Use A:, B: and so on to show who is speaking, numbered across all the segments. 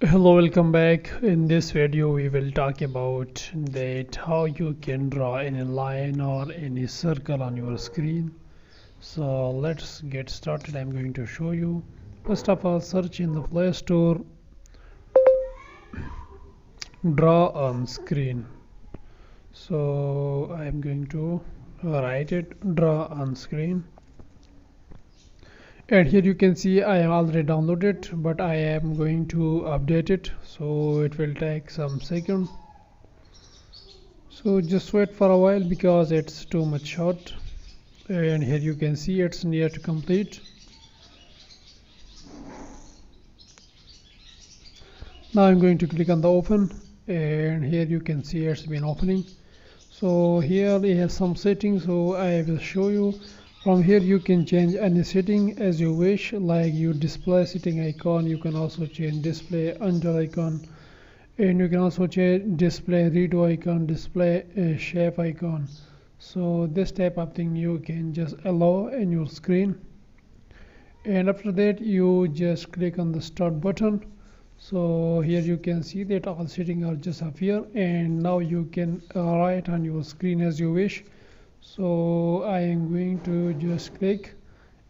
A: Hello, welcome back. In this video we will talk about that how you can draw any line or any circle on your screen. So let's get started. I'm going to show you. First of all, search in the Play Store draw on screen. So I'm going to write it draw on screen, and here you can see I am already downloaded, but I am going to update it, so it will take some seconds. So just wait for a while because it's too much short. And here you can see it's near to complete. Now I'm going to click on the open, and here you can see it's been opening. So here we have some settings, so I will show you. From here you can change any setting as you wish, like you display setting icon. You can also change display under icon, and you can also change display redo icon, display shape icon. So this type of thing you can just allow in your screen, and after that you just click on the start button. So here you can see that all settings are just appear, and now you can write on your screen as you wish. So I am going to just click,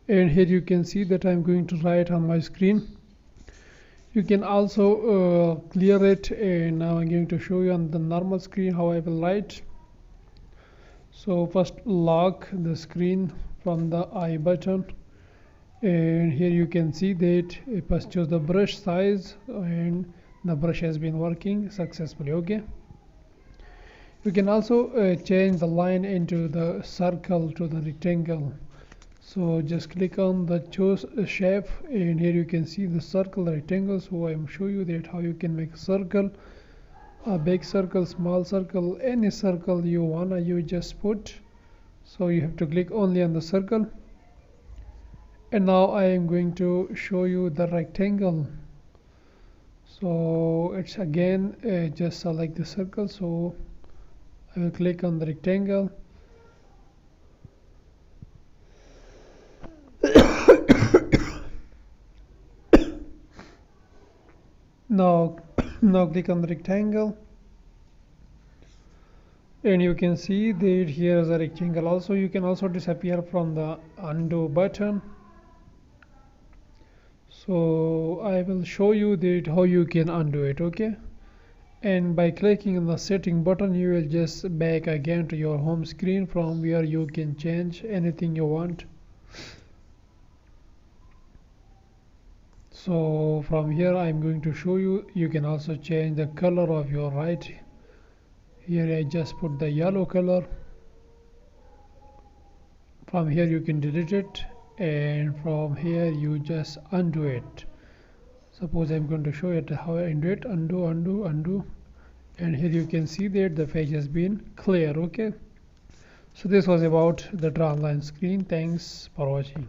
A: and here you can see that I'm going to write on my screen. You can also clear it, and now I'm going to show you on the normal screen how I will write. So first lock the screen from the I button, and here you can see that first choose the brush size, and the brush has been working successfully. Okay, you can also change the line into the circle to the rectangle. So just click on the choose shape, and here you can see the circle, the rectangle. So I am show you that how you can make a circle, a big circle, small circle, any circle you wanna you just put. So you have to click only on the circle, and now I am going to show you the rectangle. So it's again just select the circle, so I will click on the rectangle. now click on the rectangle, and you can see that here is a rectangle. Also you can also disappear from the undo button. So I will show you that how you can undo it. Okay, and by clicking on the setting button you will just back again to your home screen, from where you can change anything you want. So from here I'm going to show you, you can also change the color of your right. Here I just put the yellow color. From here you can delete it, and from here you just undo it. Suppose I'm going to show you how I undo it. Undo, and here you can see that the page has been clear. Okay, so this was about the draw online screen. Thanks for watching.